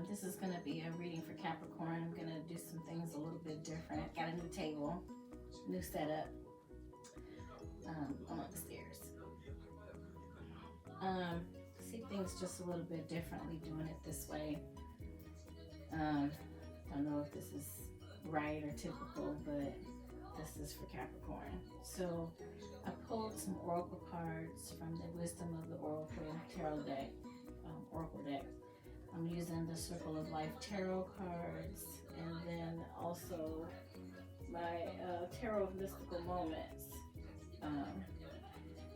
This is going to be a reading for Capricorn. I'm going to do some things a little bit different. Got a new table, new setup. I'm upstairs. See things just a little bit differently doing it this way. Don't know if this is right or typical, but this is for Capricorn. So I pulled some oracle cards from the Wisdom of the Oracle Tarot deck, Oracle deck. I'm using the Circle of Life Tarot cards, and then also my Tarot of Mystical Moments.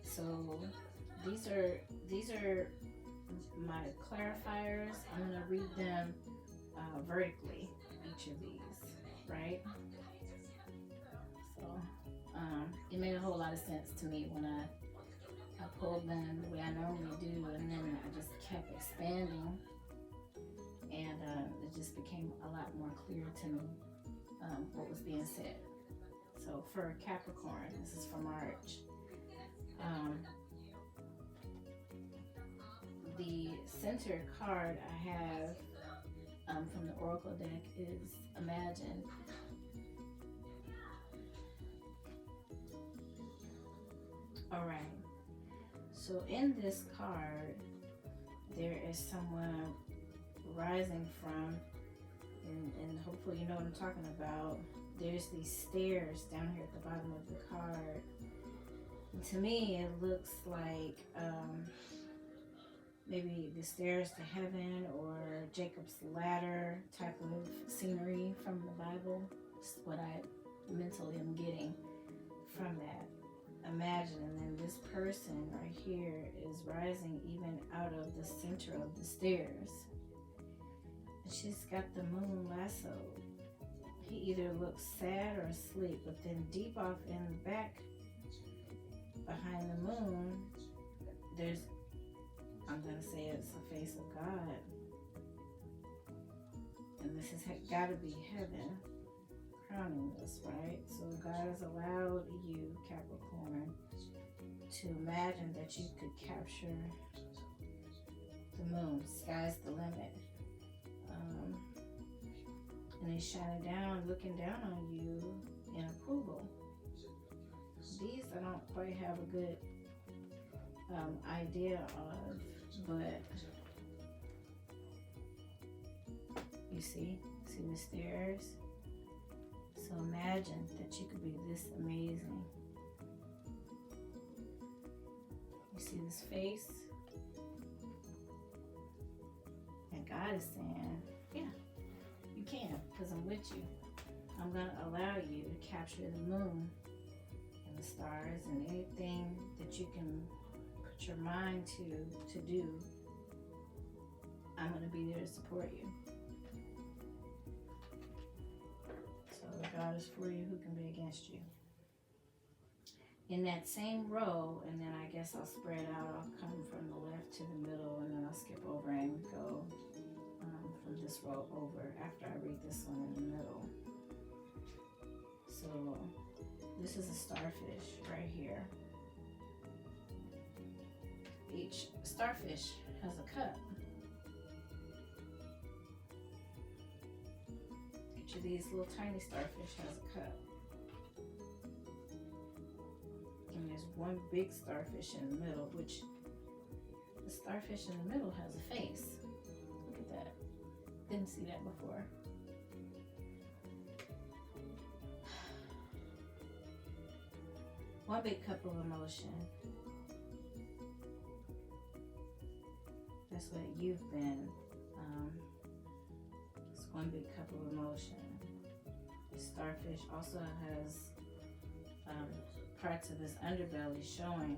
So these are my clarifiers. I'm gonna read them vertically, each of these, right? So it made a whole lot of sense to me when I pulled them the way I normally do, and then I just kept expanding, and it just became a lot more clear to me what was being said. So for Capricorn, this is for March. The center card I have from the Oracle deck is Imagine. Alright, so in this card, there is someone rising from, and hopefully you know what I'm talking about. There's these stairs down here at the bottom of the card. And to me, it looks like maybe the stairs to heaven or Jacob's ladder type of scenery from the Bible. It's what I mentally am getting from that. Imagine, and then this person right here is rising even out of the center of the stairs. And she's got the moon lassoed. He either looks sad or asleep, but then deep off in the back, behind the moon, there's, I'm going to say it's the face of God. And this has got to be heaven crowning this, right? So God has allowed you, Capricorn, to imagine that you could capture the moon. Sky's the limit. And he's shining down, looking down on you in approval. These I don't quite have a good idea of, but you see the stairs? So imagine that you could be this amazing. You see this face? And God is saying, yeah, you can, because I'm with you. I'm going to allow you to capture the moon and the stars and anything that you can put your mind to do. I'm going to be there to support you. So God is for you, who can be against you? In that same row, and then I guess I'll spread out. I'll come from the left to the middle, and then I'll skip over and go from this row over after I read this one in the middle. So this is a starfish right here. Each starfish has a cup. Each of these little tiny starfish has a cup. And there's one big starfish in the middle, which the starfish in the middle has a face. Look at that. Didn't see that before. One big cup of emotion. That's what you've been. It's one big cup of emotion. The starfish also has parts of his underbelly showing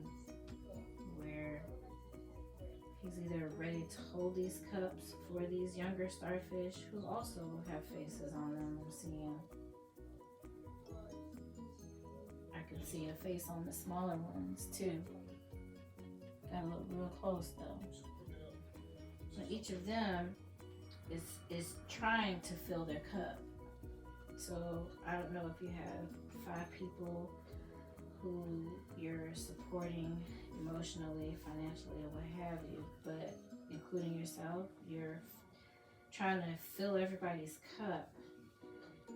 where he's either ready to hold these cups for these younger starfish who also have faces on them. I'm seeing. I can see a face on the smaller ones too. Gotta look real close though. So each of them is trying to fill their cup. So I don't know if you have 5 people who you're supporting emotionally, financially, or what have you, but including yourself, trying to fill everybody's cup.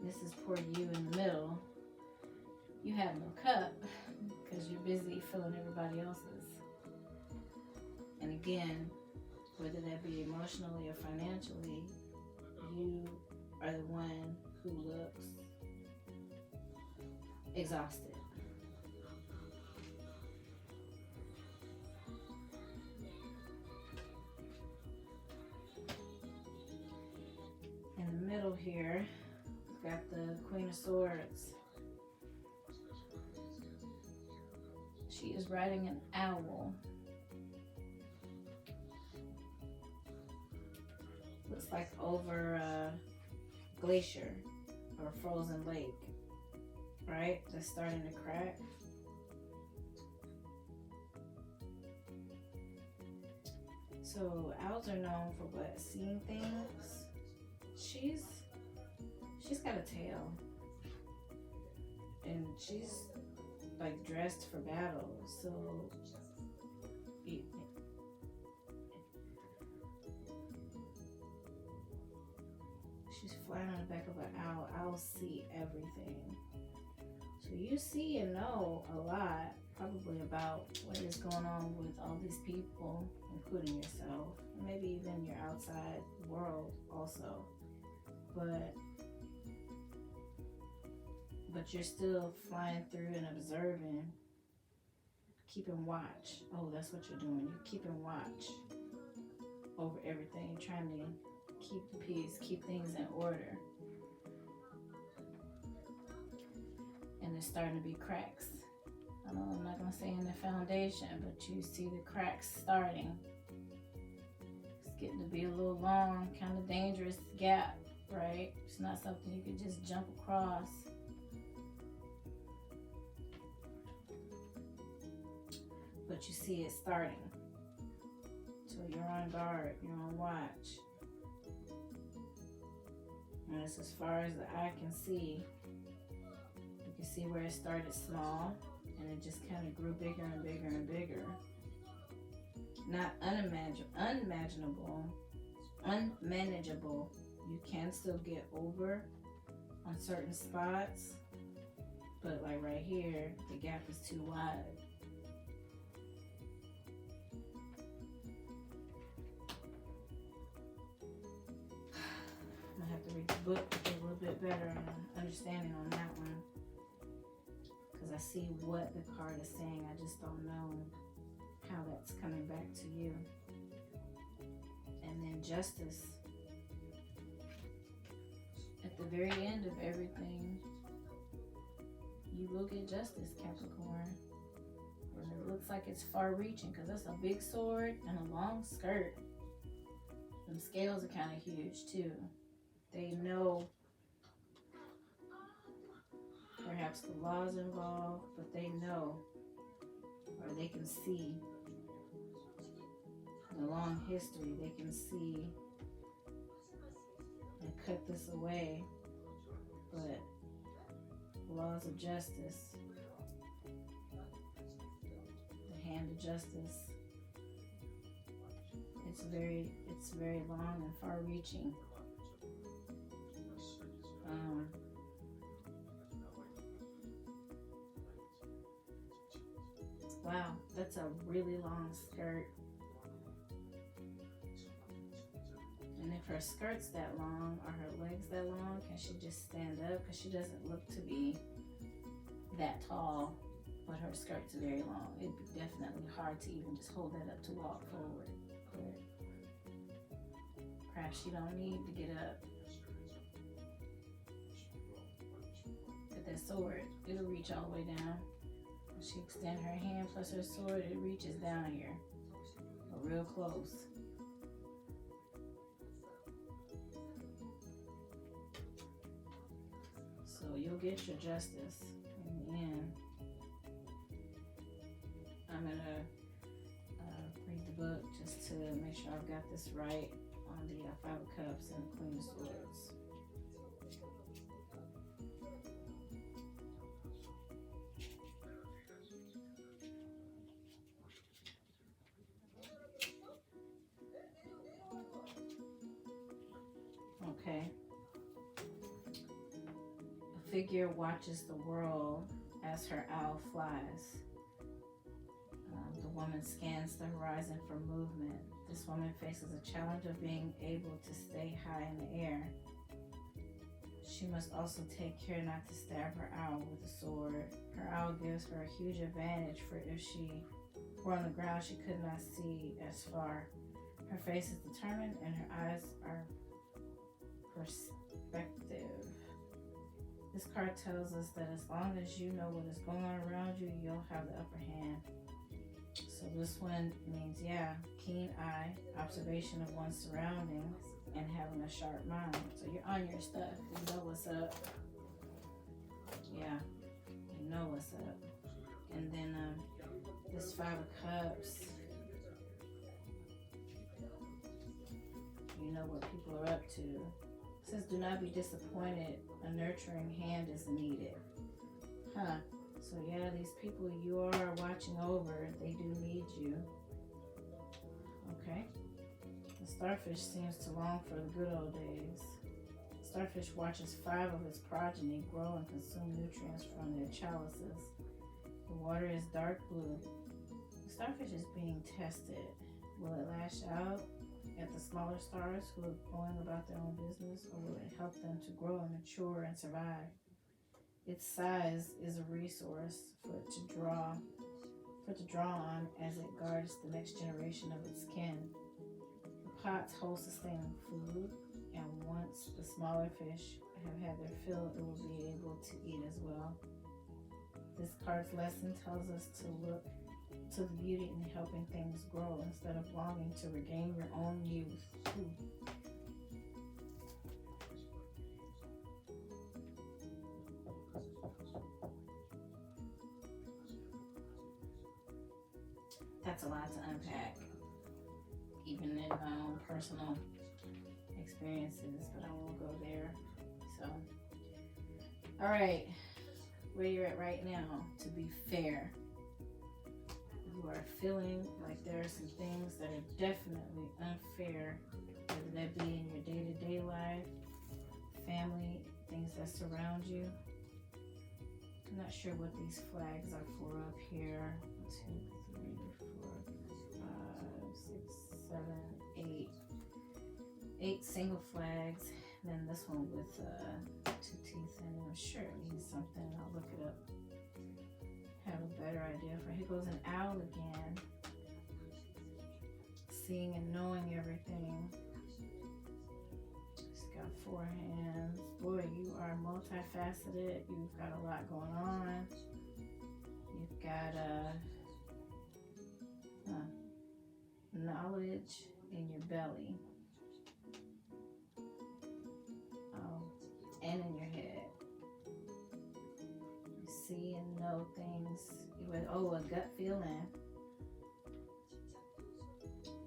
This is for you in the middle. You have no cup because you're busy filling everybody else's. And again, whether that be emotionally or financially, you are the one who looks exhausted. In the middle here, we've got the Queen of Swords. She is riding an owl. Looks like over a glacier or a frozen lake, right? That's starting to crack. So owls are known for what? Seeing things. She's got a tail, and she's like dressed for battle. So she's flying on the back of an owl. Owls see everything. So you see and know a lot, probably about what is going on with all these people, including yourself, maybe even your outside world also. But you're still flying through and observing, keeping watch. Oh, that's what you're doing. You're keeping watch over everything, trying to keep the peace, keep things in order. And there's starting to be cracks. I know I'm not going to say in the foundation, but you see the cracks starting. It's getting to be a little long, kind of dangerous gap, right? It's not something you can just jump across. But you see it starting. So you're on guard, you're on watch. And it's as far as the eye can see. You can see where it started small and it just kind of grew bigger and bigger and bigger. Not unmanageable. You can still get over on certain spots, but like right here, the gap is too wide. I'm gonna have to read the book to get a little bit better understanding on that one, because I see what the card is saying. I just don't know how that's coming back to you. And then justice. At the very end of everything, you will get justice, Capricorn. And it looks like it's far-reaching because that's a big sword and a long skirt. Them scales are kind of huge too. They know perhaps the laws involved, but they know, or they can see the long history. They can see and cut this away, but laws of justice, the hand of justice, it's very long and far-reaching. Wow, that's a really long skirt. And if her skirt's that long or her legs that long, can she just stand up? Because she doesn't look to be that tall, but her skirt's very long. It'd be definitely hard to even just hold that up to walk forward. But perhaps she don't need to get up. But that sword, it'll reach all the way down. When she extend her hand plus her sword, it reaches down here, but real close. So you'll get your justice in the end. I'm gonna read the book just to make sure I've got this right on the Five of Cups and the Queen of Swords. figure watches the world as her owl flies. The woman scans the horizon for movement. This woman faces a challenge of being able to stay high in the air. She must also take care not to stab her owl with a sword. Her owl gives her a huge advantage, for if she were on the ground, she could not see as far. Her face is determined and her eyes are perspective. This card tells us that as long as you know what is going on around you, you'll have the upper hand. So this one means, keen eye, observation of one's surroundings, and having a sharp mind. So you're on your stuff. You know what's up. Yeah, you know what's up. And then this 5 of Cups. You know what people are up to. It says, do not be disappointed. A nurturing hand is needed. So yeah, these people you are watching over, they do need you. Okay. The starfish seems to long for the good old days. Starfish watches 5 of its progeny grow and consume nutrients from their chalices. The water is dark blue. The starfish is being tested. Will it lash out at the smaller stars who are going about their own business, or will it help them to grow and mature and survive? Its size is a resource for it to draw on as it guards the next generation of its kin. The pots hold sustaining food, and once the smaller fish have had their fill, it will be able to eat as well. This card's lesson tells us to look to the beauty in helping things grow instead of longing to regain your own youth. That's a lot to unpack, even in my own personal experiences, but I won't go there. So, all right, where you're at right now, to be fair, you are feeling like there are some things that are definitely unfair, whether that be in your day-to-day life, family, things that surround you. I'm not sure what these flags are for up here. 1, 2, 3, 4, 5, 6, 7, 8. 8 single flags. And then this one with 2 teeth in it. I'm sure it means something. I'll look it up. Have a better idea for it. Here goes an owl again. Seeing and knowing everything. It's got 4 hands. Boy, you are multifaceted. You've got a lot going on. You've got knowledge in your belly. And in your head. You see and know things. A gut feeling.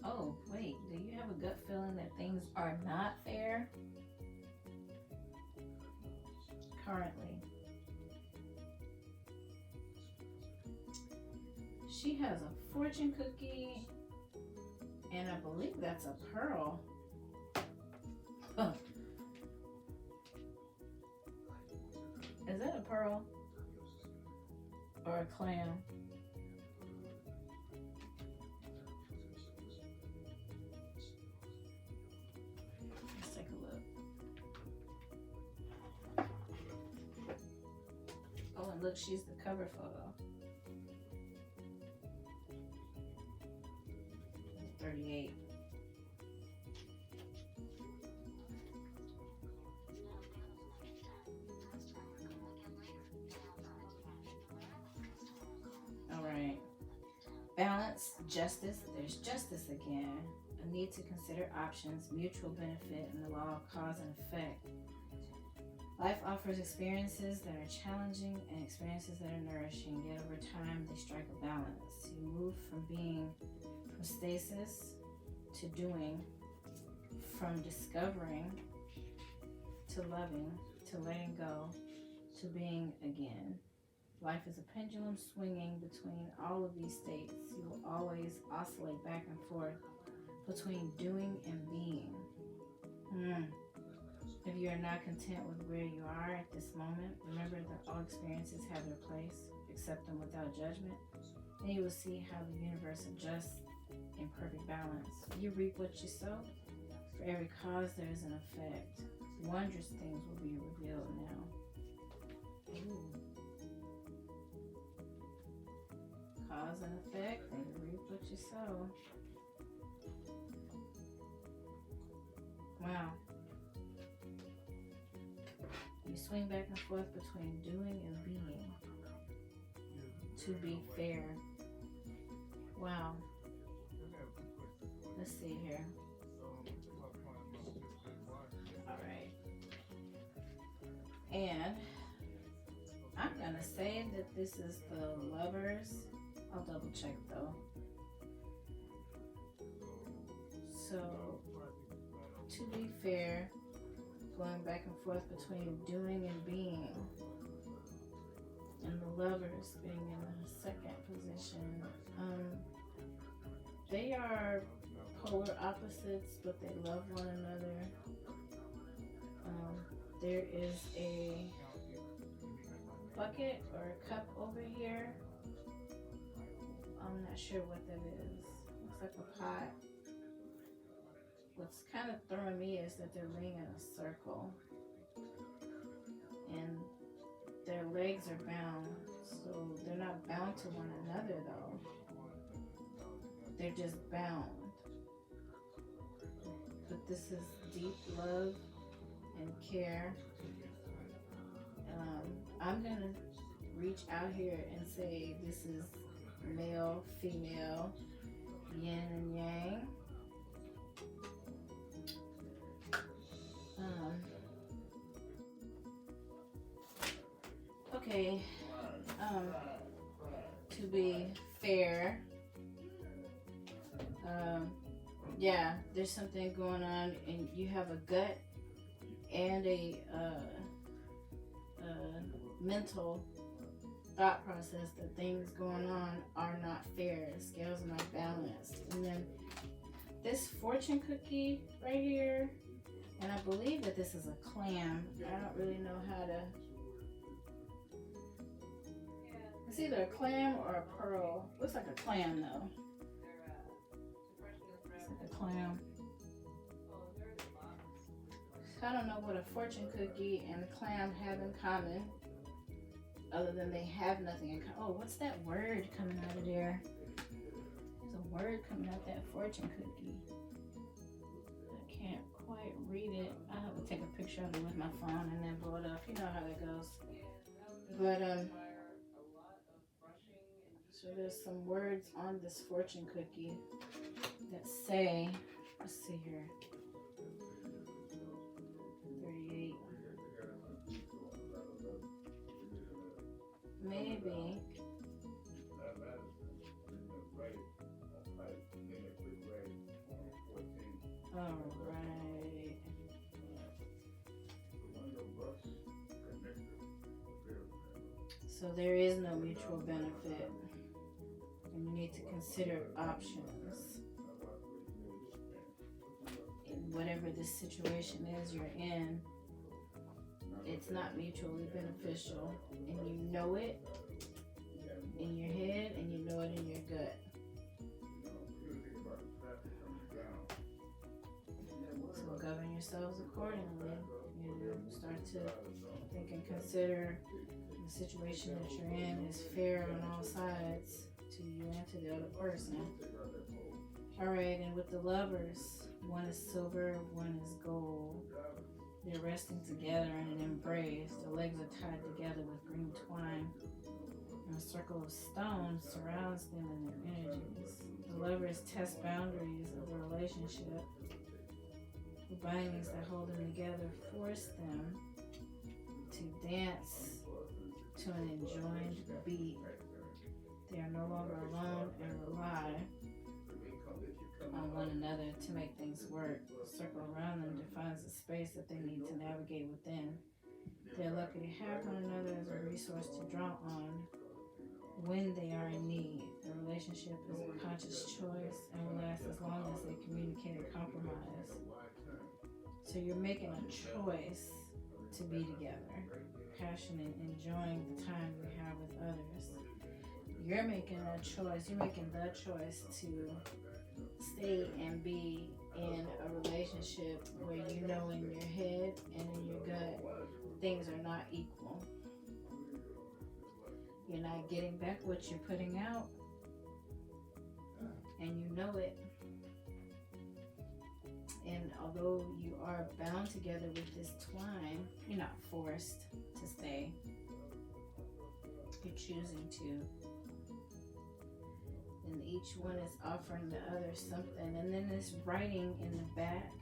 Oh, wait, do you have a gut feeling that things are not fair? Currently. She has a fortune cookie, and I believe that's a pearl. Oh. Is that a pearl? Or a clam? Let's take a look. Oh, and look, she's the cover photo. 38. Balance, justice, there's justice again. A need to consider options, mutual benefit, and the law of cause and effect. Life offers experiences that are challenging and experiences that are nourishing, yet over time they strike a balance. You move from stasis to doing, from discovering to loving, to letting go, to being again. Life is a pendulum swinging between all of these states. You will always oscillate back and forth between doing and being. If you are not content with where you are at this moment, remember that all experiences have their place. Accept them without judgment, and you will see how the universe adjusts in perfect balance. You reap what you sow. For every cause, there is an effect. Wondrous things will be revealed now. Ooh. Cause and effect, and you reap what you sow. Wow. You swing back and forth between doing and being. To be fair. Wow. Let's see here. Alright. And I'm gonna say that this is the Lovers. I'll double check though. So, to be fair, going back and forth between doing and being, and the Lovers being in the second position. They are polar opposites, but they love one another. There is a bucket or a cup over here. I'm not sure what that is. Looks like a pot. What's kind of throwing me is that they're laying in a circle. And their legs are bound. So they're not bound to one another though. They're just bound. But this is deep love and care. I'm gonna reach out here and say this is male, female, yin and yang. Okay. To be fair, yeah, there's something going on, and you have a gut and a mental thought process that things going on are not fair, the scales are not balanced. And then this fortune cookie right here, and I believe that this is a clam. I don't really know how to. It's either a clam or a pearl. Looks like a clam though. Looks like a clam. I don't know what a fortune cookie and a clam have in common, other than they have nothing in common. Oh, what's that word coming out of there? There's a word coming out that fortune cookie. I can't quite read it. I have to take a picture of it with my phone and then blow it up. You know how that goes. But so there's some words on this fortune cookie that say, let's see here, 38. Maybe. All right. So there is no mutual benefit, and you need to consider options. In whatever this situation is you're in, it's not mutually beneficial, and you know it in your head and you know it in your gut. So govern yourselves accordingly. You know, start to think and consider the situation that you're in is fair on all sides to you and to the other person. Alright, and with the Lovers, one is silver, one is gold. They're resting together in an embrace. The legs are tied together with green twine. And a circle of stones surrounds them in their energies. The Lovers test boundaries of the relationship. The bindings that hold them together force them to dance to an enjoined beat. They are no longer alone and rely on one another to make things work. The circle around them defines the space that they need to navigate within. They're lucky to have one another as a resource to draw on when they are in need. The relationship is a conscious choice and will last as long as they communicate and compromise. So you're making a choice to be together, passionate, enjoying the time you have with others. You're making a choice, you're making the choice to stay and be in a relationship where you know in your head and in your gut things are not equal. You're not getting back what you're putting out, and you know it. And although you are bound together with this twine, you're not forced to stay. You're choosing to. And each one is offering the other something. And then this writing in the back,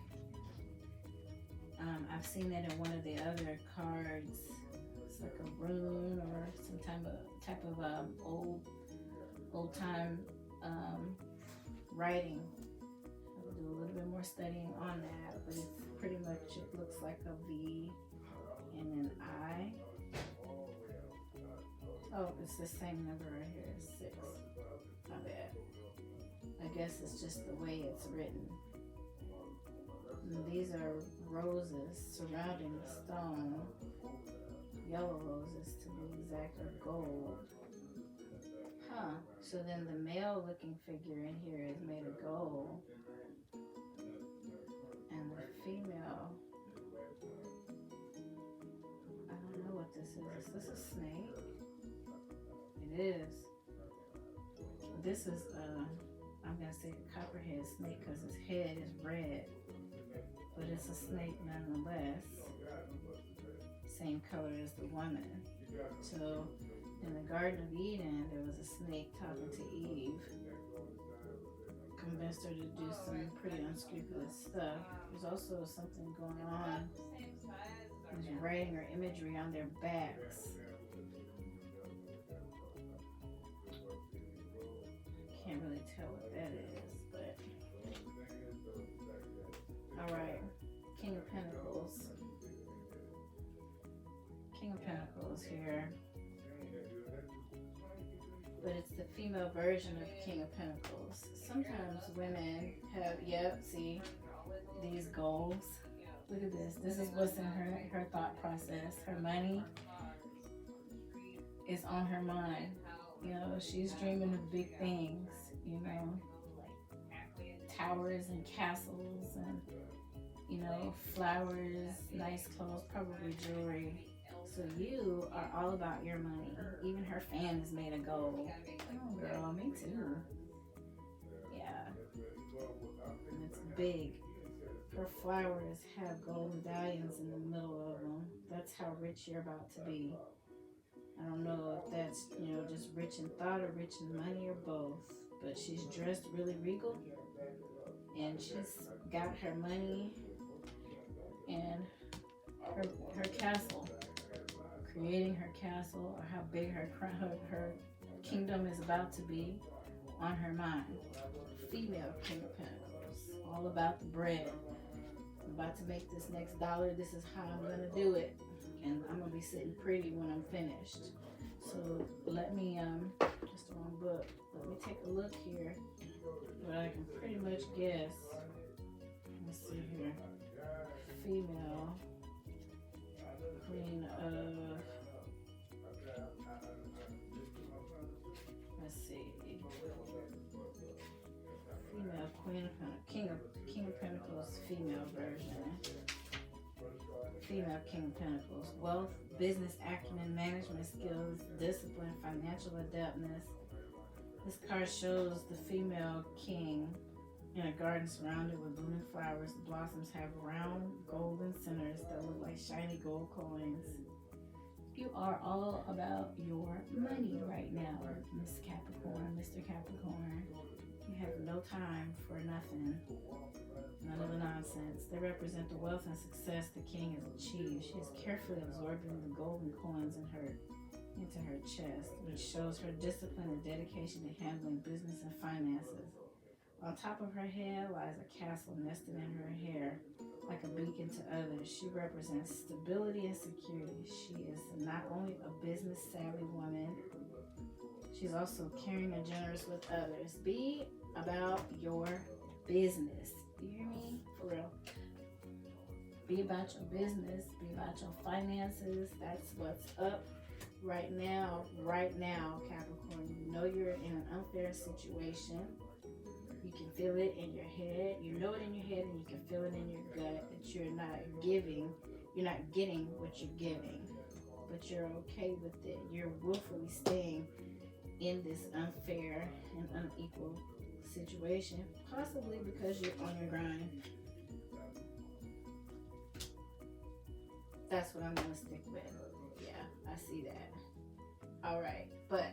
I've seen it in one of the other cards. It's like a rune or some type of old time writing. I'll do a little bit more studying on that, but it's pretty much, it looks like a V and an I. Oh, it's the same number right here, 6. My bad. I guess it's just the way it's written. And these are roses surrounding the stone. Yellow roses to be exact, or gold. Huh. So then the male looking figure in here is made of gold. And the female, I don't know what this is. Is this a snake? It is. This is I'm gonna say a copperhead snake because his head is red, but it's a snake nonetheless. Same color as the woman. So in the Garden of Eden, there was a snake talking to Eve, convinced her to do some pretty unscrupulous stuff. There's also something going on. There's writing or imagery on their backs. Can't really tell what that is, but alright. King of Pentacles. King of Pentacles here. But it's the female version of King of Pentacles. Sometimes women have, see, these goals. Look at this. This is what's in her thought process. Her money is on her mind. You know, she's dreaming of big things, you know, towers and castles and, you know, flowers, nice clothes, probably jewelry. So you are all about your money. Even her fan is made of gold. Oh, girl, me too. Yeah. And it's big. Her flowers have gold medallions in the middle of them. That's how rich you're about to be. I don't know if that's, you know, just rich in thought or rich in money or both. But she's dressed really regal. And she's got her money and her castle. Creating her castle, or how big her kingdom is about to be, on her mind. Female King of Pentacles, all about the bread. I'm about to make this next dollar. This is how I'm gonna do it, and I'm gonna be sitting pretty when I'm finished. So let me just the wrong book. Let me take a look here, but I can pretty much guess. Let's see here. Female Queen of, let's see, female Queen of King of Pentacles, female version. Female King of Pentacles, wealth, business acumen, management skills, discipline, financial adeptness. This card shows the female king in a garden surrounded with blooming flowers. The blossoms have round golden centers that look like shiny gold coins. You are all about your money right now, Miss Capricorn, Mr. Capricorn. You have no time for nothing. None of the nonsense. They represent the wealth and success the king has achieved. She is carefully absorbing the golden coins into her chest, which shows her discipline and dedication to handling business and finances. On top of her head lies a castle nested in her hair, like a beacon to others. She represents stability and security. She is not only a business-savvy woman, she's also caring and generous with others. Be about your business. Do you hear me? For real. Be about your business. Be about your finances. That's what's up right now. Right now, Capricorn. You know you're in an unfair situation. You can feel it in your head. You know it in your head, and you can feel it in your gut that you're not giving. You're not getting what you're giving, but you're okay with it. You're willfully staying in this unfair and unequal situation, possibly because you're on your grind. That's what I'm going to stick with. Yeah, I see that. All right, but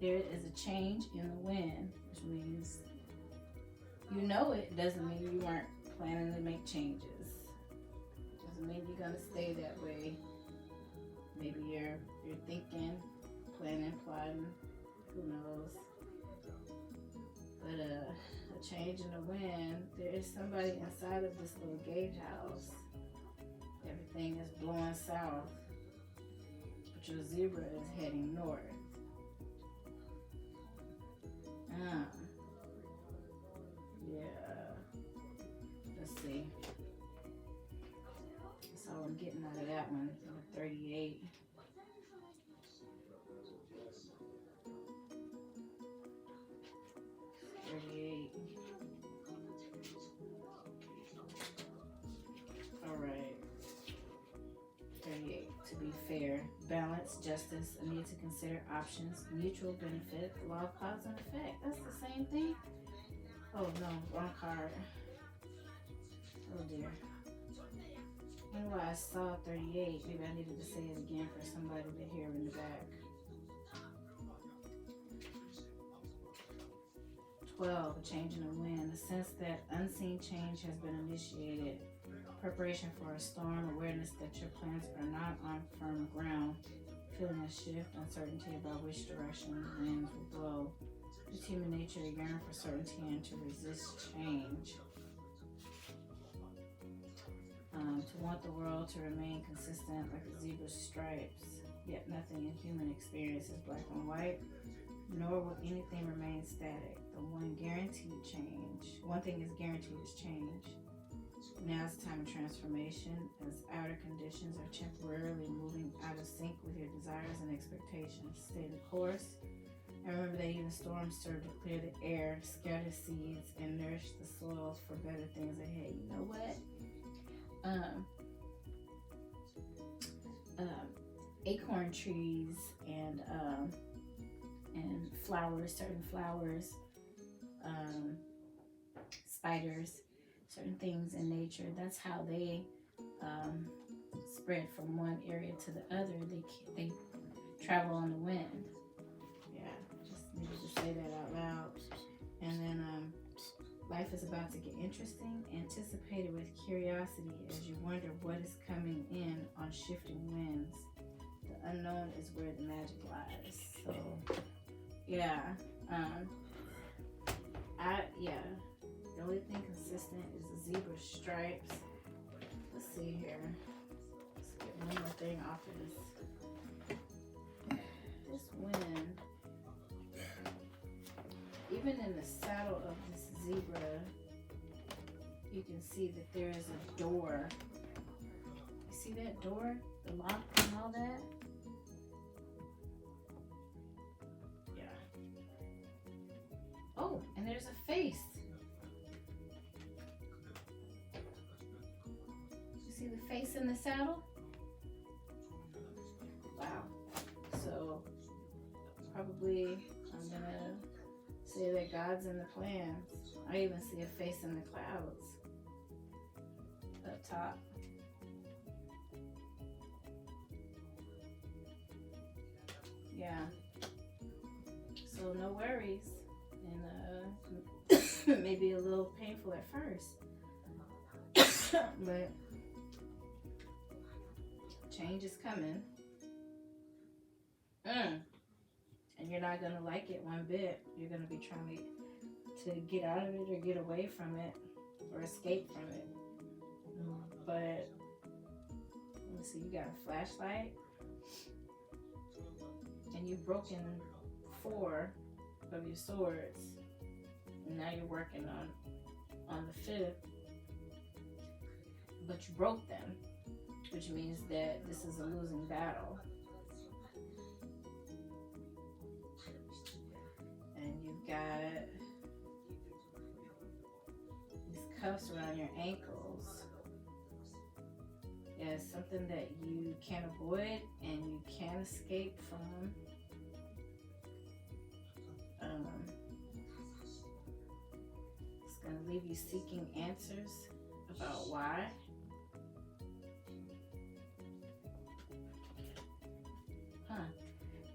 there is a change in the wind, which means you know it. Doesn't mean you weren't planning to make changes. Doesn't mean you're going to stay that way. Maybe you're thinking, planning, plotting, who knows. But a change in the wind, there is somebody inside of this little gauge house. Everything is blowing south, but your zebra is heading north. Yeah. Let's see. That's all I'm getting out of that one. 38. All right. 38. To be fair, balance, justice, a need to consider options, mutual benefit, law of cause and effect. That's the same thing. Oh no, wrong card. Oh dear. I don't know why I saw 38. Maybe I needed to say it again for somebody to hear in the back. 12, a change in the wind. The sense that unseen change has been initiated. Preparation for a storm, awareness that your plans are not on firm ground. Feeling a shift, uncertainty about which direction the winds will blow. It's human nature to yearn for certainty and to resist change. To want the world to remain consistent like a zebra's stripes, yet nothing in human experience is black and white, nor will anything remain static. The one thing is guaranteed is change. Now is the time of transformation, as outer conditions are temporarily moving out of sync with your desires and expectations. Stay the course, and remember that even storms serve to clear the air, scatter seeds, and nourish the soil for better things ahead. You know what? Acorn trees and flowers, certain flowers, spiders, certain things in nature. That's how they spread from one area to the other. They travel on the wind. Yeah, just needed to say that out loud. And then life is about to get interesting. Anticipated with curiosity as you wonder what is coming in on shifting winds. The unknown is where the magic lies. So, yeah. The only thing consistent is the zebra stripes. Let's see here. Let's get one more thing off of this. This wind, even in the saddle of this zebra, you can see that there is a door. You see that door? The lock and all that? Yeah. Oh, and there's a face. You see the face in the saddle? Wow. So, probably I'm gonna say that God's in the plans. I even see a face in the clouds up top. Yeah. So no worries, and maybe a little painful at first, but change is coming. And you're not gonna like it one bit. You're gonna be trying to get out of it or get away from it or escape from it. But let's see, you got a flashlight and you've broken 4 of your swords, and now you're working on the 5th. but you broke them, which means that this is a losing battle. And you've got these cuffs around your ankles. Yeah, it's something that you can't avoid and you can't escape from. It's going to leave you seeking answers about why.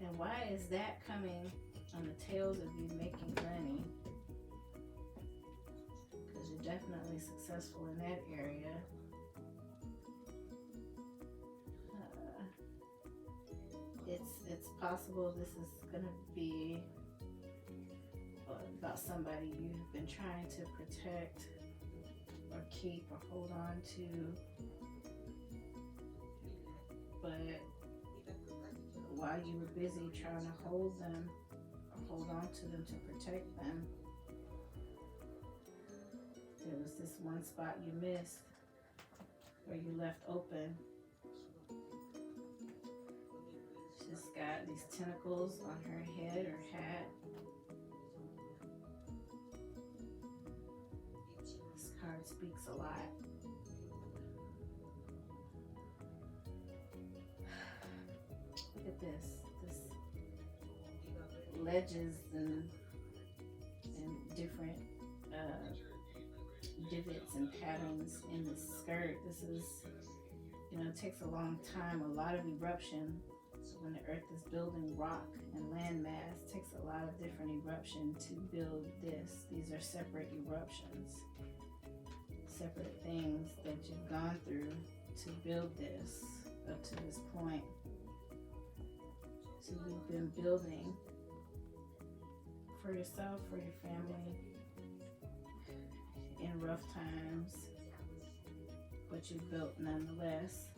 And why is that coming on the tails of you making money? Because you're definitely successful in that area. It's possible this is going to be about somebody you've been trying to protect or keep or hold on to, but while you were busy trying to hold them or hold on to them to protect them, there was this one spot you missed or you left open. She's got these tentacles on her head or hat. This card speaks a lot. Look at this ledges and different divots and patterns in the skirt. This is, it takes a long time, a lot of eruption. When the earth is building rock and landmass, it takes a lot of different eruption to build this. These are separate eruptions, separate things that you've gone through to build this up to this point. So you've been building for yourself, for your family in rough times, but you built nonetheless.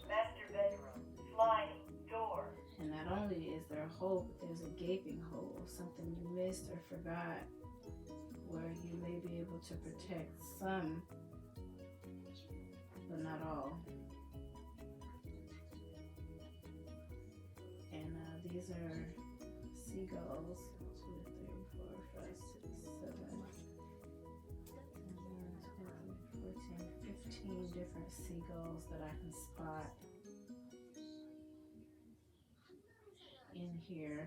Master bedroom, sliding door. And not only is there a hole, but there's a gaping hole, something you missed or forgot, where you may be able to protect some, but not all. And these are seagulls. 2, 3, 4, 5, 6, 7, 14, 15 different seagulls that I can spot in here.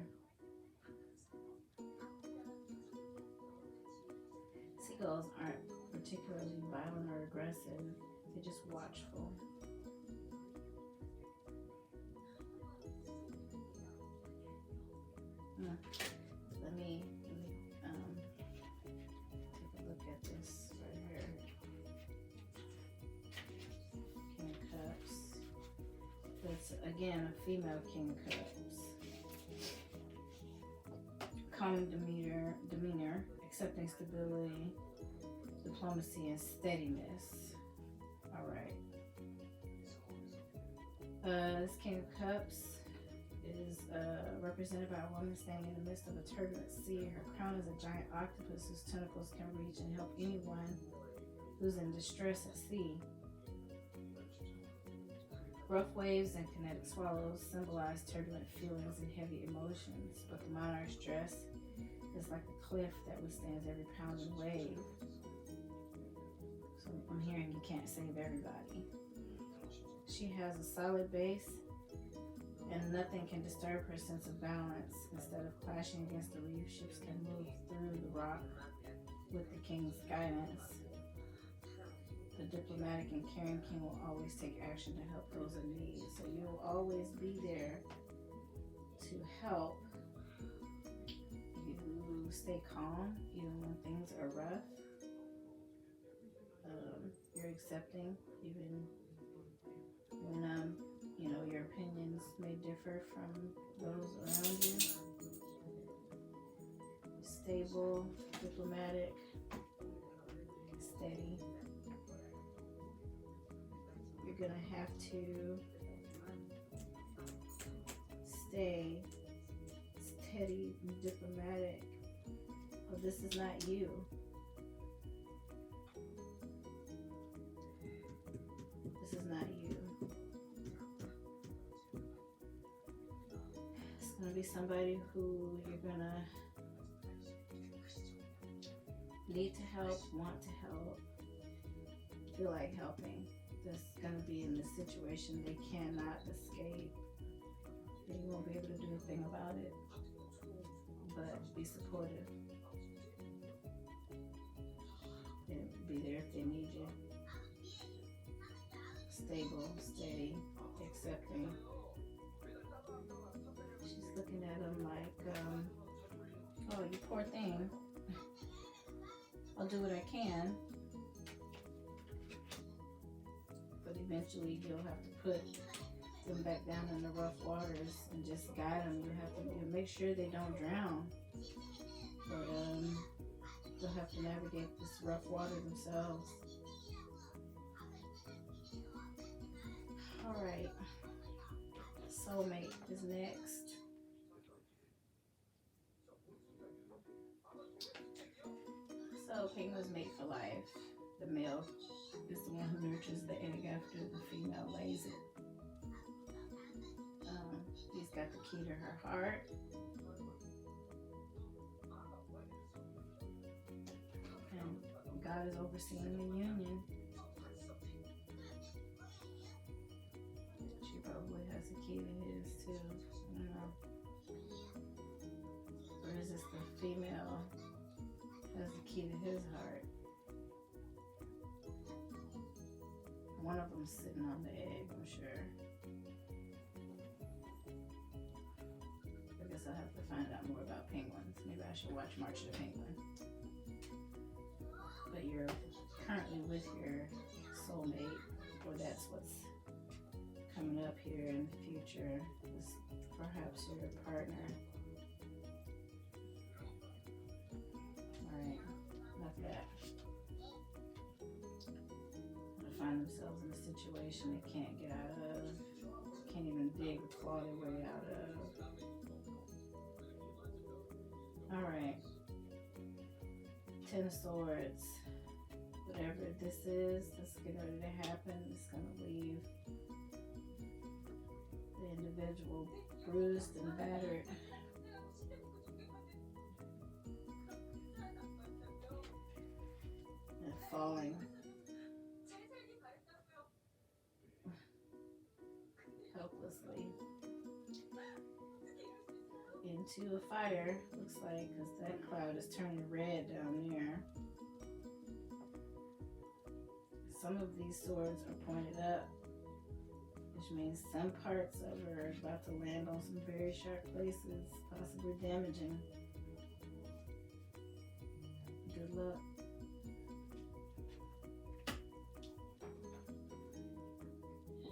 Seagulls aren't particularly violent or aggressive, they're just watchful. Let me take a look at this right here. King of Cups. That's again a female King of Cups. Calming demeanor, accepting stability, diplomacy, and steadiness. All right. This King of Cups is represented by a woman standing in the midst of a turbulent sea. Her crown is a giant octopus whose tentacles can reach and help anyone who's in distress at sea. Rough waves and kinetic swallows symbolize turbulent feelings and heavy emotions, but the monarch's dress is like a cliff that withstands every pounding wave. So I'm hearing you can't save everybody. She has a solid base, and nothing can disturb her sense of balance. Instead of clashing against the reef, ships can move through the rock with the king's guidance. The diplomatic and caring king will always take action to help those in need. So you'll always be there to help you stay calm even when things are rough. You're accepting even when your opinions may differ from those around you. Stable, diplomatic, steady. You're gonna have to stay steady and diplomatic. Well, this is not you. be somebody who you're gonna need to help, want to help, feel like helping. That's gonna be in this situation they cannot escape. And you won't be able to do a thing about it, but be supportive and be there if they need you. Stable, steady, accepting. She's looking at him like, oh, you poor thing. I'll do what I can. But eventually you'll have to put them back down in the rough waters and just guide them. You have to make sure they don't drown. But they'll have to navigate this rough water themselves. Alright. Soulmate is next. So penguins mate for life. The male is the one who nurtures the egg after the female lays it. He's got the key to her heart. And God is overseeing the union. She probably has a key to his too. I don't know. Or is this the female has the key to his heart? One of them's sitting on the egg, I'm sure. I guess I'll have to find out more about penguins. Maybe I should watch March of the Penguin. But you're currently with your soulmate, or that's what's coming up here in the future. Is perhaps your partner. Alright, enough of that. They find themselves in a situation they can't get out of, can't even dig or claw their way out of. Alright. 10 of Swords. Whatever this is that's getting ready to happen, it's going to leave the individual bruised and battered. And falling helplessly into a fire, looks like, because that cloud is turning red down there. Some of these swords are pointed up, which means some parts of her are about to land on some very sharp places, possibly damaging. Good luck.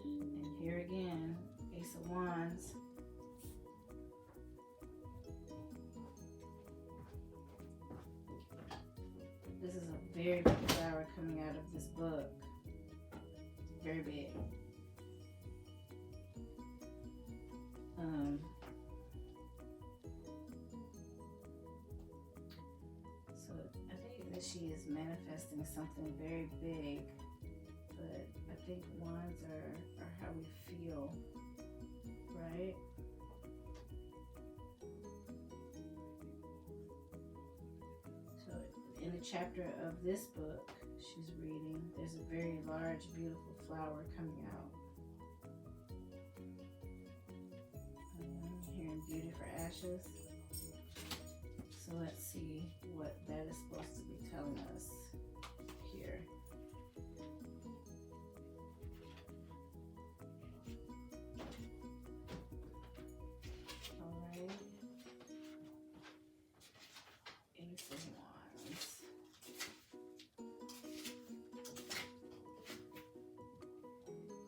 And here again, Ace of Wands. This is a very big flower coming out of this book. Very big. So I think that she is manifesting something very big, but I think wands are how we feel, right? So in the chapter of this book she's reading, there's a very large, beautiful flower coming out. Hearing Beauty for Ashes. So let's see what that is supposed to be telling us here. Alright. Ace of Wands.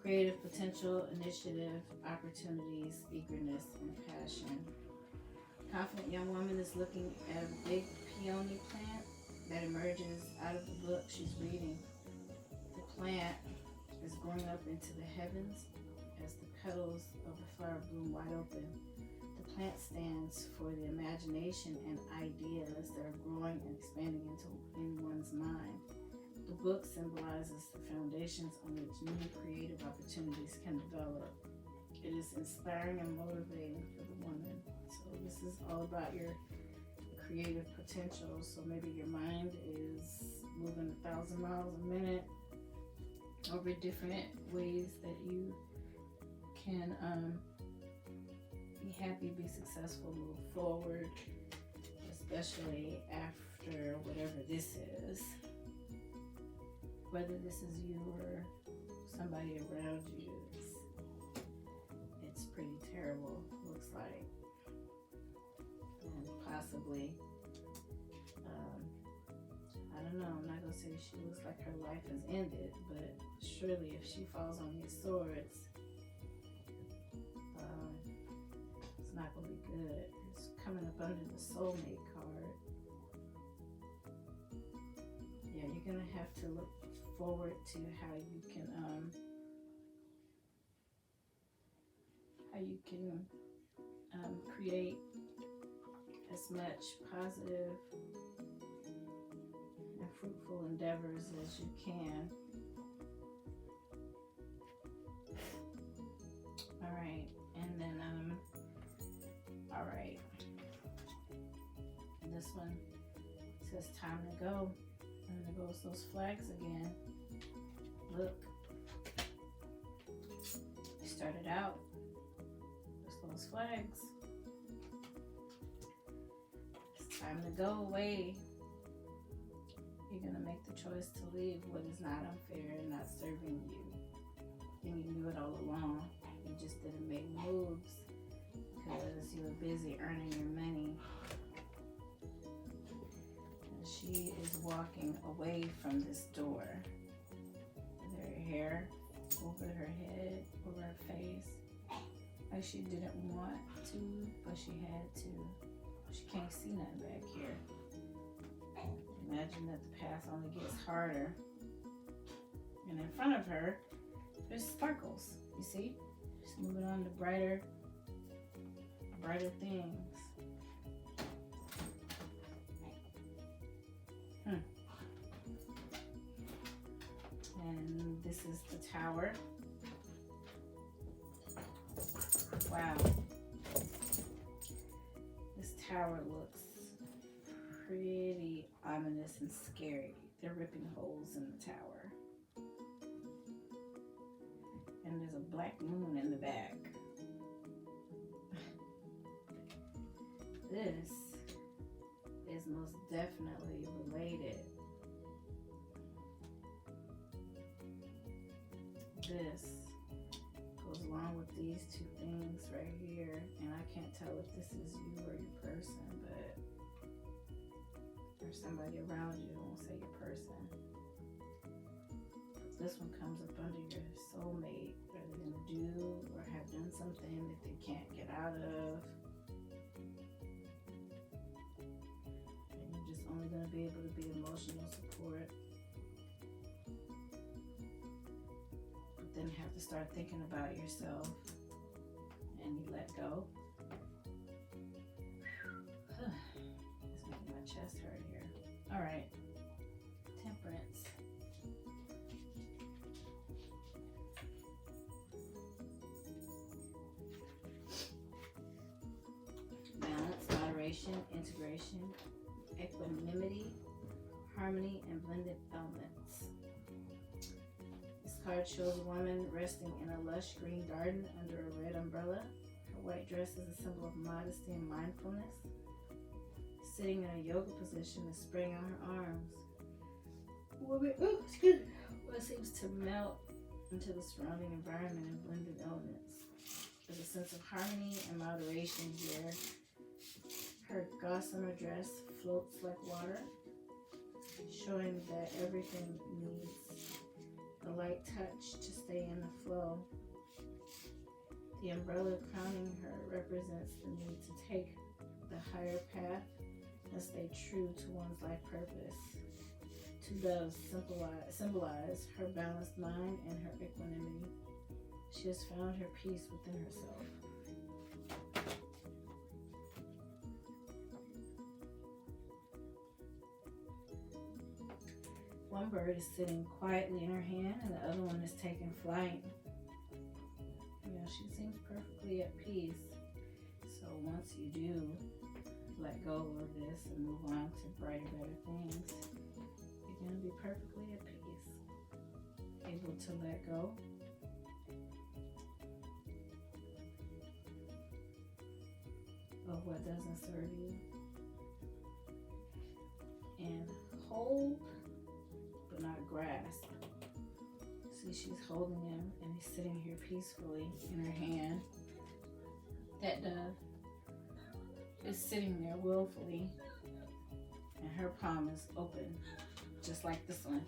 Creative potential, initiative, opportunities, eagerness, and passion. Confident young woman is looking at a big peony plant that emerges out of the book she's reading. The plant is growing up into the heavens as the petals of the flower bloom wide open. The plant stands for the imagination and ideas that are growing and expanding in one's mind. The book symbolizes the foundations on which new creative opportunities can develop. It is inspiring and motivating for the woman So this is all about your creative potential. So maybe your mind is moving 1,000 miles a minute over different ways that you can be happy, be successful, move forward, especially after whatever this is. Whether this is you or somebody around you, it's pretty terrible, looks like. And possibly, I don't know, I'm not going to say she looks like her life has ended, but surely if she falls on these swords, it's not going to be good. It's coming up under the soulmate card. Yeah, you're going to have to look forward to how you can create as much positive and fruitful endeavors as you can. All right, and then all right, this one says time to go. And there goes those flags again. Look, you started out with those flags. It's time to go away. You're gonna make the choice to leave what is not unfair and not serving you. And you knew it all along. You just didn't make moves because you were busy earning your money. She is walking away from this door with her hair over her head, over her face, like she didn't want to, but she had to. She can't see nothing back here. Imagine that the path only gets harder. And in front of her, there's sparkles, you see? She's moving on to brighter things. And this is the tower. Wow. This tower looks pretty ominous and scary. They're ripping holes in the tower. And there's a black moon in the back. This is most definitely related. This goes along with these two things right here, and I can't tell if this is you or your person, but there's somebody around you. I won't say your person. This one comes up under your soulmate. Are they gonna do or have done something that they can't get out of? And you're just only gonna be able to be emotional support. Then have to start thinking about yourself and you let go. It's making my chest hurt here. All right, Temperance. Balance, moderation, integration, equanimity, harmony, and blended elements. Card shows a woman resting in a lush green garden under a red umbrella. Her white dress is a symbol of modesty and mindfulness. Sitting in a yoga position and spraying on her arms. Woman seems to melt into the surrounding environment and blended elements. There's a sense of harmony and moderation here. Her gossamer dress floats like water, showing that everything needs a light touch to stay in the flow. The umbrella crowning her represents the need to take the higher path and stay true to one's life purpose. Two doves symbolize her balanced mind and her equanimity. She has found her peace within herself. One bird is sitting quietly in her hand and the other one is taking flight. Yeah, she seems perfectly at peace. So once you do let go of this and move on to brighter, better things, you're going to be perfectly at peace, able to let go. Of what doesn't serve you, and hold but not grasp. See, she's holding him and he's sitting here peacefully in her hand. That dove is sitting there willfully, and her palm is open just like this one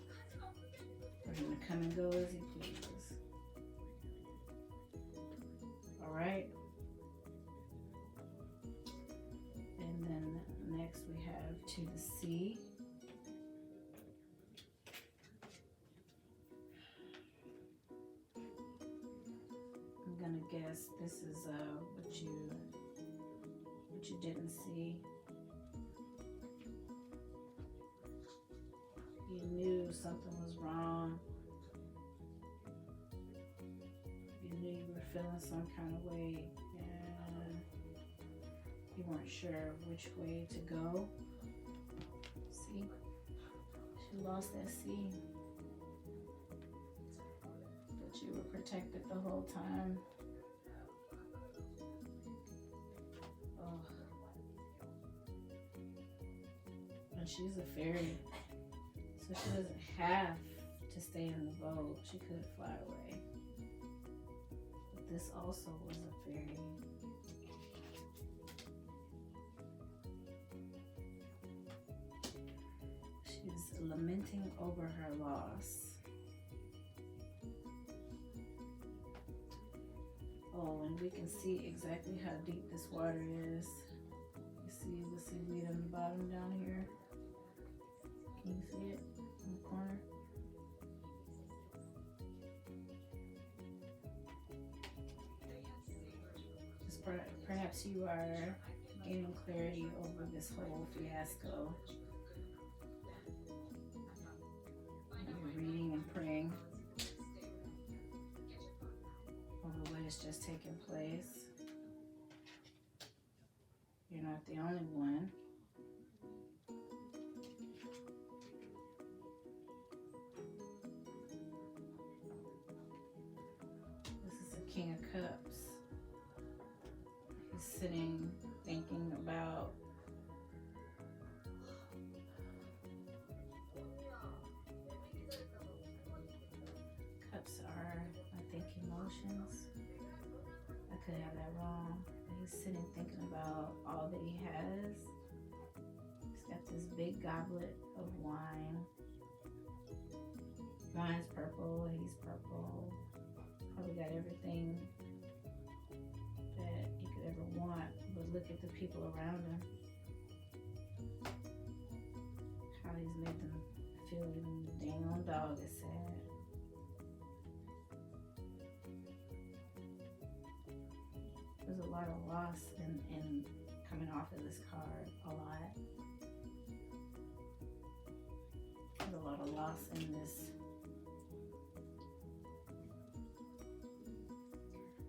for him to come and go as he pleases. All right. And then next we have to the sea. I'm gonna guess this is what you didn't see. You knew something was wrong. You knew you were feeling some kind of way, and you weren't sure which way to go. See, she lost that sea, but you were protected the whole time. Oh. And she's a fairy, so she doesn't have to stay in the boat. She could fly away. But this also was a fairy. She's lamenting over her loss. Oh, and we can see exactly how deep this water is. You see the seaweed on the bottom down here? Can you see it in the corner? Just perhaps you are gaining clarity over this whole fiasco. You're reading and praying over what has just taken place. You're not the only one. This is the King of Cups. He's sitting thinking about cups are, I think, emotions. I could have that wrong. He's sitting thinking about all that he has. He's got this big goblet of wine. Wine's purple, he's purple. Probably got everything that he could ever want. But look at the people around him. How he's made them feel. Even the dang old dog is sad. There's a lot of loss in coming off of this card. A lot. There's a lot of loss in this.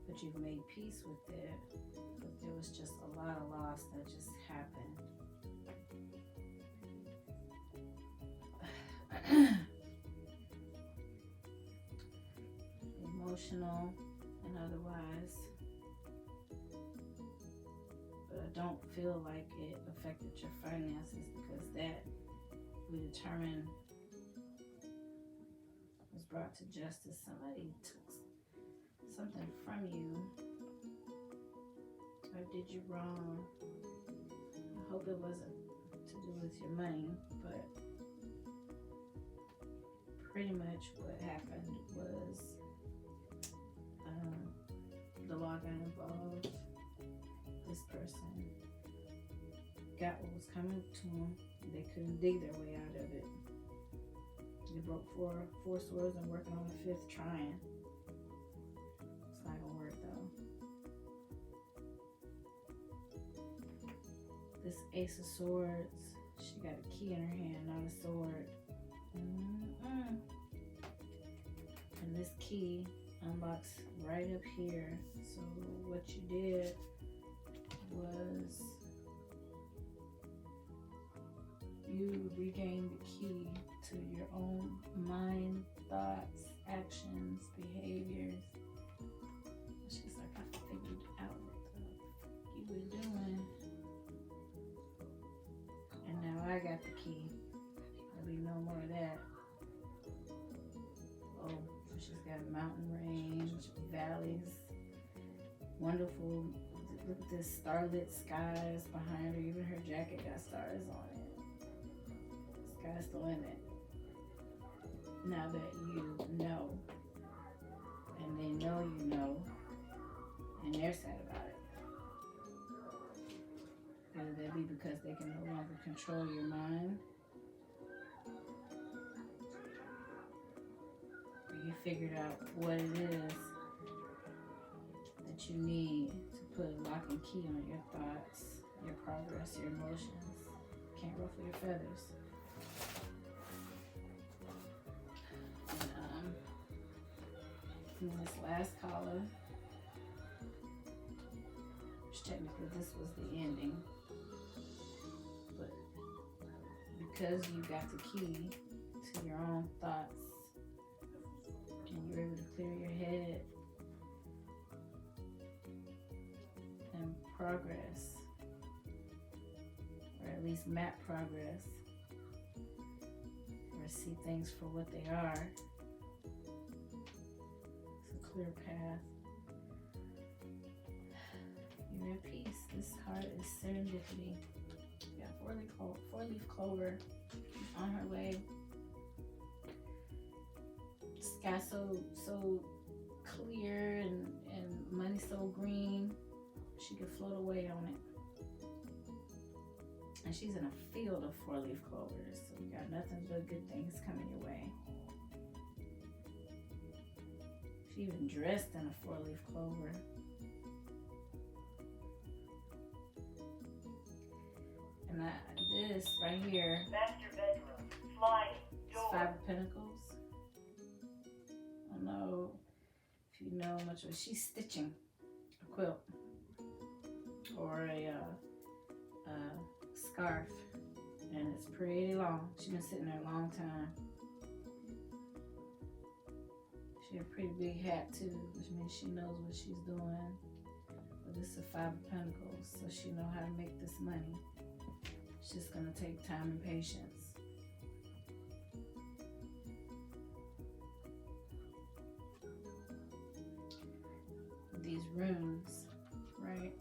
But you've made peace with it. But there was just a lot of loss that just happened. Emotional and otherwise. But I don't feel like it affected your finances, because that we determine was brought to justice. Somebody took something from you or did you wrong. I hope it wasn't to do with your money, but pretty much what happened was the law got involved. This person got what was coming to them. They couldn't dig their way out of it. They broke four swords and working on the fifth trying. It's not gonna work though. This Ace of Swords, she got a key in her hand, not a sword. And this key unlocks right up here. So what you did was you regain the key to your own mind, thoughts, actions, behaviors. She's like, I figured out what the fuck you were doing. And now I got the key. There'll be no more of that. Oh, she's got mountain range, valleys, wonderful. Look at this starlit skies behind her. Even her jacket got stars on it. Sky's the limit. Now that you know, and they know you know, and they're sad about it. Whether that be because they can no longer control your mind, or you figured out what it is that you need to put a lock and key on your thoughts, your progress, your emotions. Can't ruffle your feathers. And this last caller, which technically this was the ending, but because you got the key to your own thoughts and you're able to clear your head and progress, or at least map progress, or see things for what they are. It's a clear path. You're at peace. This heart is serendipity. You got four-leaf clover on her way. Sky so clear and money so green. She could float away on it. And she's in a field of four-leaf clovers, so you got nothing but good things coming your way. She even dressed in a four-leaf clover. And this right here, Master bedroom. Sliding door. Five of Pentacles. I don't know if you know much of it. She's stitching a quilt or a scarf, and it's pretty long. She's been sitting there a long time. She has a pretty big hat too, which means she knows what she's doing. But this is a Five of Pentacles, so she know how to make this money. It's just gonna take time and patience. These runes, right?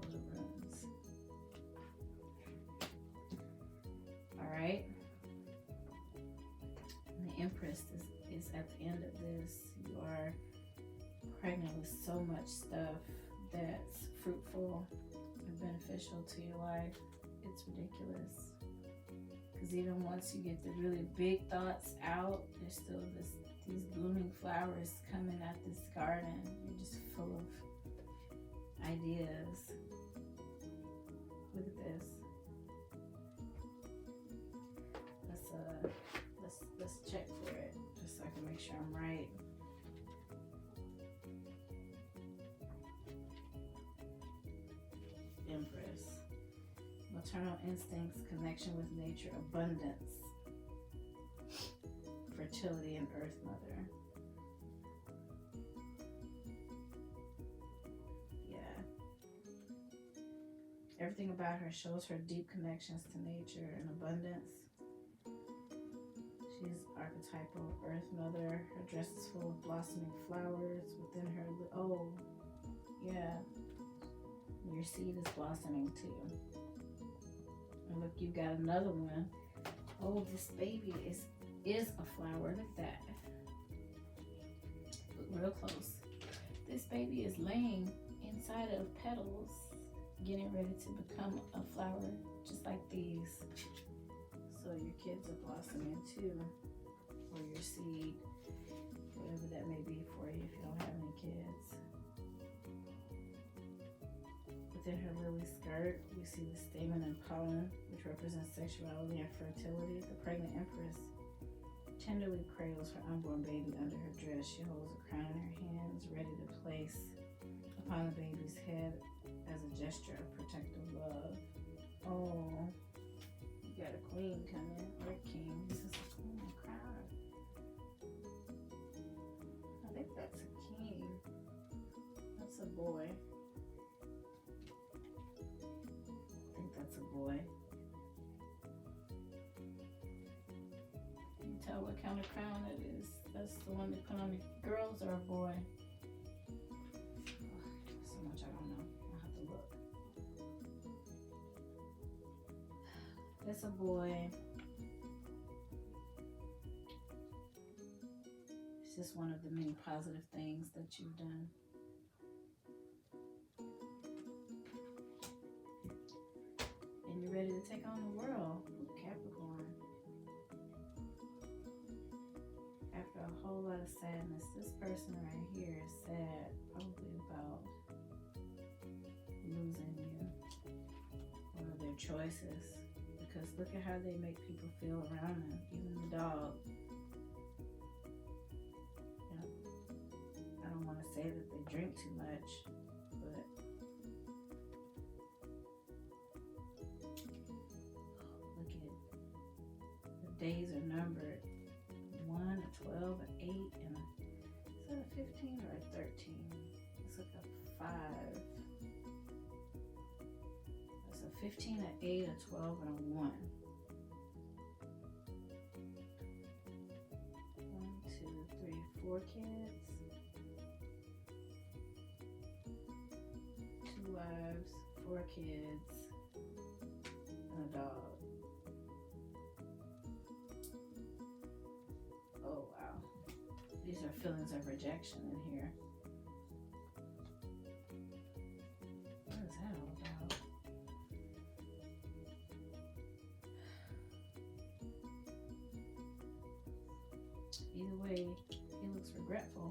Those are runes. All right. And the Empress is at the end of this. You are pregnant with so much stuff that's fruitful and beneficial to your life. It's ridiculous. Because even once you get the really big thoughts out, there's still these blooming flowers coming at this garden. You're just full of ideas. Look at this. Let's check for it, just so I can make sure I'm right. Empress. Maternal instincts, connection with nature, abundance, fertility, and Earth Mother. Yeah. Everything about her shows her deep connections to nature and abundance. She's archetypal Earth Mother. Her dress is full of blossoming flowers within her. Oh, yeah. Your seed is blossoming too. And look, you got another one. Oh, this baby is a flower. Look at that. Look real close. This baby is laying inside of petals, getting ready to become a flower, just like these. So your kids are blossoming too, or your seed, whatever that may be for you if you don't have any kids. Within her lily skirt, we see the stamen and pollen, which represents sexuality and fertility. The pregnant empress tenderly cradles her unborn baby under her dress. She holds a crown in her hands, ready to place a upon the baby's head as a gesture of protective love. Oh, you got a queen coming, or a king. This is a queen of crown. I think that's a king. That's a boy. I think that's a boy. You can tell what kind of crown it is. That's the one they put on the girls or a boy. So much I don't know. I'll have to look. It's a boy. It's just one of the many positive things that you've done. And you're ready to take on the world. Capricorn. After a whole lot of sadness, this person right here is sad, probably about losing you or their choices. Because look at how they make people feel around them, even the dog. You know, I don't want to say that they drink too much, but look at the days are numbered. 1, a 12, an 8, and is that a 15 or a 13? It's like a 5. It's a 15, an 8, a 12, and a 1. 1, 2, 3, 4 kids. 2 wives, 4 kids, and a dog. Oh wow. These are feelings of rejection in here. What is that all about? Either way, he looks regretful.